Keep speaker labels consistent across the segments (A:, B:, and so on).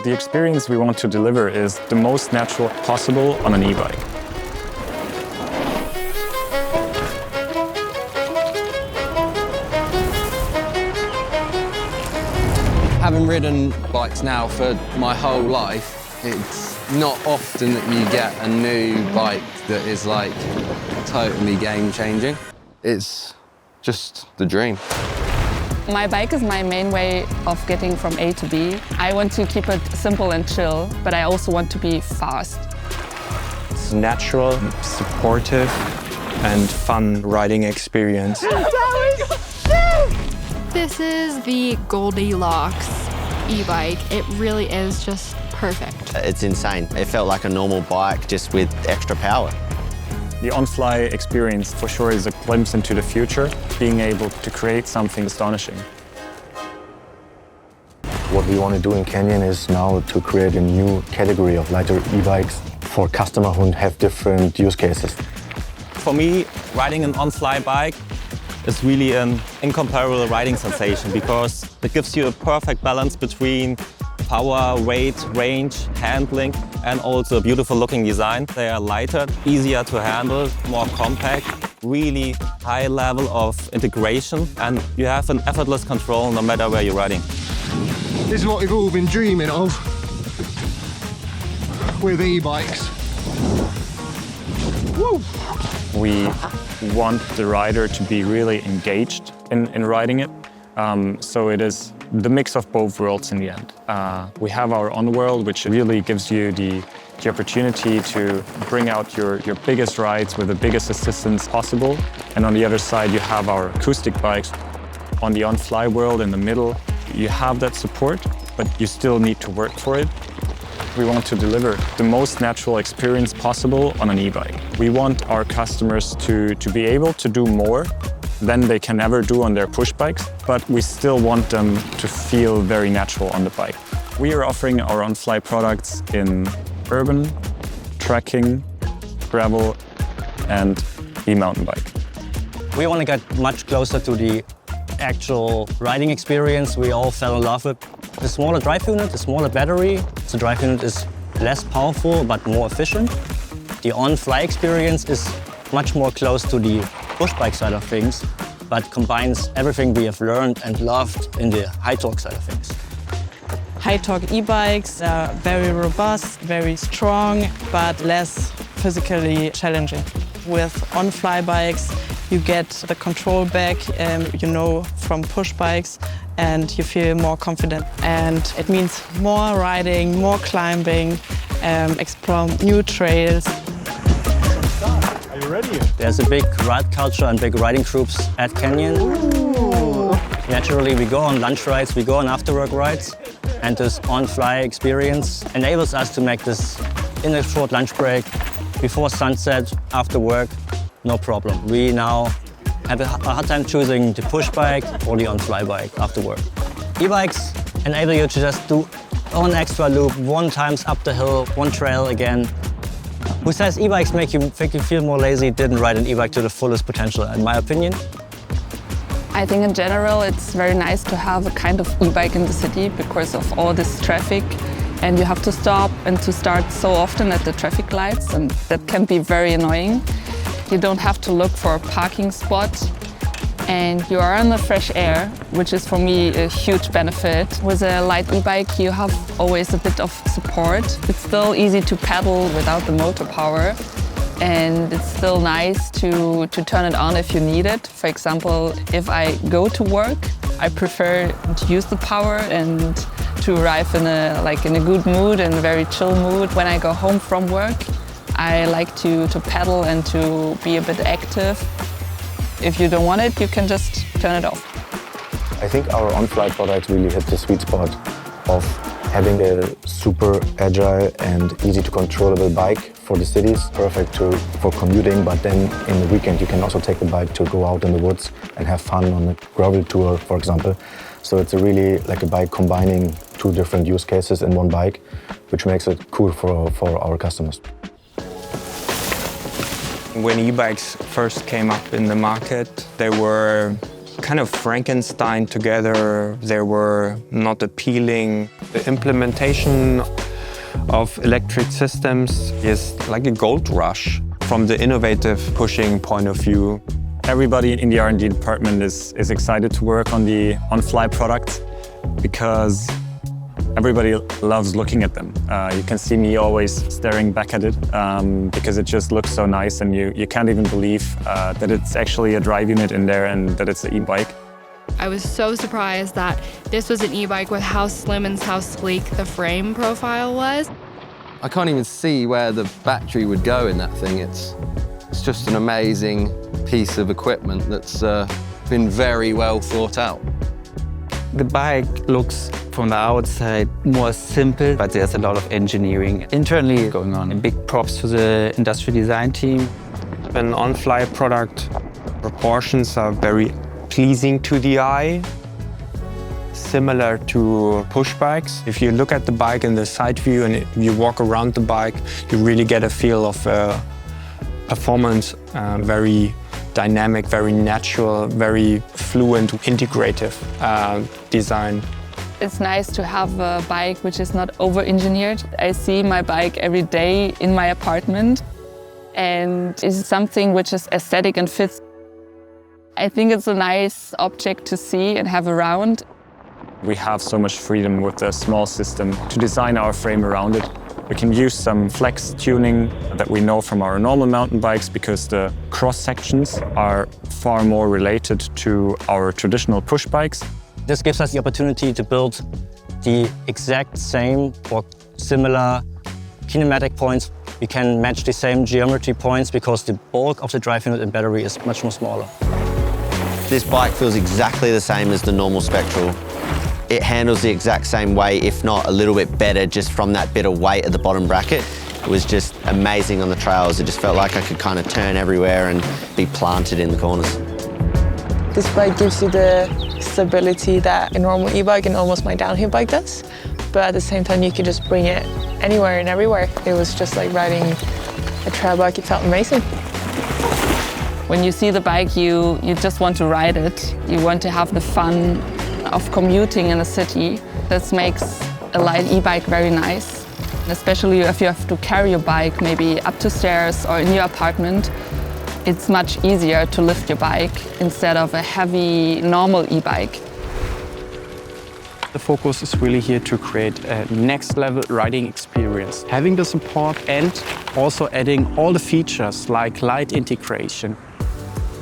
A: The experience we want to deliver is the most natural possible on an e-bike.
B: Having ridden bikes now for my whole life, it's not often that you get a new bike that is like totally game-changing. It's just the dream.
C: My bike is my main way of getting from A to B. I want to keep it simple and chill, but I also want to be fast.
D: It's natural, supportive, and fun riding experience.
E: This is the Goldilocks e-bike. It really is just perfect.
F: It's insane. It felt like a normal bike, just with extra power.
A: The OnFly experience for sure is a glimpse into the future, being able to create something astonishing.
G: What we want to do in Canyon is now to create a new category of lighter e-bikes for customers who have different use cases.
D: For me, riding an OnFly bike is really an incomparable riding sensation because it gives you a perfect balance between power, weight, range, handling, and also a beautiful looking design. They are lighter, easier to handle, more compact, really high level of integration, and you have an effortless control no matter where you're riding.
H: This is what we've all been dreaming of with e-bikes. Woo!
A: We want the rider to be really engaged in riding it. So it is the mix of both worlds in the end. We have our On World, which really gives you the opportunity to bring out your biggest rides with the biggest assistance possible. And on the other side, you have our acoustic bikes. On the OnFly world in the middle, you have that support, but you still need to work for it. We want to deliver the most natural experience possible on an e-bike. We want our customers to be able to do more than they can ever do on their push bikes, but we still want them to feel very natural on the bike. We are offering our OnFly products in urban, trekking, gravel, and e-mountain bike.
I: We want to get much closer to the actual riding experience we all fell in love with. The smaller drive unit, the smaller battery, the drive unit is less powerful but more efficient. The OnFly experience is much more close to the push bike side of things, but combines everything we have learned and loved in the high torque side of things.
J: High torque e-bikes are very robust, very strong, but less physically challenging. With OnFly bikes, you get the control back, from push bikes, and you feel more confident. And it means more riding, more climbing, explore new trails.
H: Are you ready?
I: There's a big ride culture and big riding groups at Canyon. Ooh. Naturally, we go on lunch rides, we go on after-work rides, and this OnFly experience enables us to make this in a short lunch break, before sunset, after work, no problem. We now have a hard time choosing the push bike or the OnFly bike after work. E-bikes enable you to just do one extra loop, one times up the hill, one trail again. Who says e-bikes make you feel more lazy didn't ride an e-bike to the fullest potential, in my opinion.
C: I think in general it's very nice to have a kind of e-bike in the city because of all this traffic, and you have to stop and to start so often at the traffic lights, and that can be very annoying. You don't have to look for a parking spot, and you are in the fresh air, which is for me a huge benefit. With a light e-bike you have always a bit of support. It's still easy to pedal without the motor power, and it's still nice to turn it on if you need it. For example, if I go to work, I prefer to use the power and to arrive in a good mood and a very chill mood. When I go home from work, I like to pedal and to be a bit active. If you don't want it, you can just turn it off.
G: I think our OnFly products really hit the sweet spot of having a super agile and easy to controllable bike for the cities, perfect for commuting, but then in the weekend you can also take the bike to go out in the woods and have fun on a gravel tour, for example. So it's really like a bike combining two different use cases in one bike, which makes it cool for our customers.
D: When e-bikes first came up in the market, they were
K: kind of Frankenstein together. They were not appealing. The implementation of electric systems is like a gold rush from the innovative pushing point of view.
A: Everybody in the R&D department is excited to work on the on-fly products because everybody loves looking at them. You can see me always staring back at it because it just looks so nice, and you can't even believe that it's actually a drive unit in there and that it's an e-bike.
E: I was so surprised that this was an e-bike with how slim and how sleek the frame profile was.
B: I can't even see where the battery would go in that thing. It's just an amazing piece of equipment that's been very well thought out.
L: The bike looks from the outside more simple, but there's a lot of engineering internally going on. And big props to the industrial design team.
K: An on-fly product, proportions are very pleasing to the eye, similar to push bikes. If you look at the bike in the side view and you walk around the bike, you really get a feel of performance, very dynamic, very natural, very fluent, integrative design.
C: It's nice to have a bike which is not over-engineered. I see my bike every day in my apartment, and it's something which is aesthetic and fits. I think it's a nice object to see and have around.
A: We have so much freedom with the small system to design our frame around it. We can use some flex tuning that we know from our normal mountain bikes because the cross sections are far more related to our traditional push bikes.
I: This gives us the opportunity to build the exact same or similar kinematic points. We can match the same geometry points because the bulk of the drive unit and battery is much more smaller.
F: This bike feels exactly the same as the normal Spectral. It handles the exact same way, if not a little bit better, just from that bit of weight at the bottom bracket. It was just amazing on the trails. It just felt like I could kind of turn everywhere and be planted in the corners.
M: This bike gives you the stability that a normal e-bike and almost my downhill bike does. But at the same time, you can just bring it anywhere and everywhere. It was just like riding a trail bike. It felt amazing.
C: When you see the bike, you just want to ride it. You want to have the fun of commuting in a city. This makes a light e-bike very nice. Especially if you have to carry your bike maybe up the stairs or in your apartment. It's much easier to lift your bike instead of a heavy normal e-bike.
N: The focus is really here to create a next level riding experience. Having the support and also adding all the features like light integration.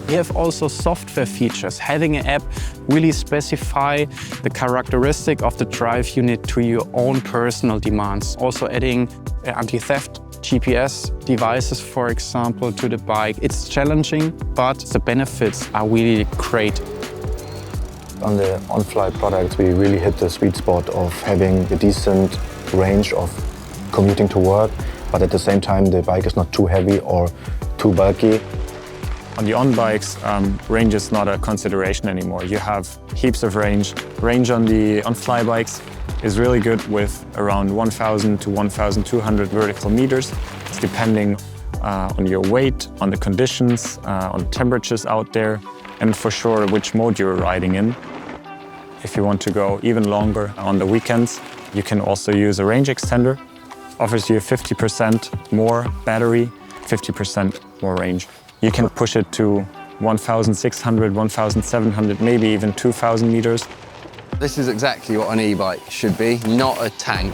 N: We have also software features. Having an app really specify the characteristic of the drive unit to your own personal demands. Also adding anti-theft GPS devices, for example, to the bike. It's challenging, but the benefits are really great.
G: On the on-fly products, we really hit the sweet spot of having a decent range of commuting to work, but at the same time, the bike is not too heavy or too bulky.
A: On the on-bikes, range is not a consideration anymore. You have heaps of range. Range on the on-fly bikes is really good with around 1,000 to 1,200 vertical meters. It's depending on your weight, on the conditions, on the temperatures out there, and for sure which mode you're riding in. If you want to go even longer on the weekends, you can also use a range extender. Offers you 50% more battery, 50% more range. You can push it to 1,600, 1,700, maybe even 2,000 meters.
B: This is exactly what an e-bike should be, not a tank.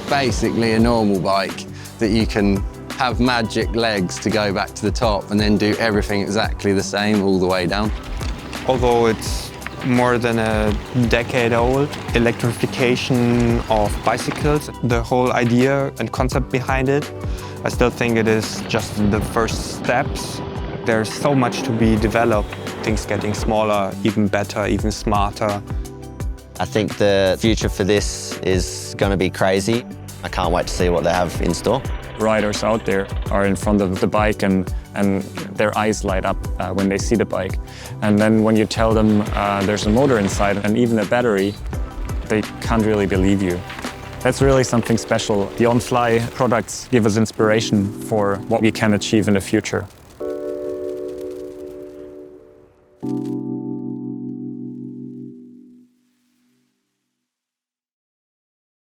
B: Basically a normal bike that you can have magic legs to go back to the top and then do everything exactly the same all the way down.
K: Although it's more than a decade old, electrification of bicycles, the whole idea and concept behind it, I still think it is just the first steps. There's so much to be developed, things getting smaller, even better, even smarter.
F: I think the future for this is going to be crazy. I can't wait to see what they have in store.
A: Riders out there are in front of the bike and their eyes light up when they see the bike. And then when you tell them there's a motor inside and even a battery, they can't really believe you. That's really something special. The on-fly products give us inspiration for what we can achieve in the future.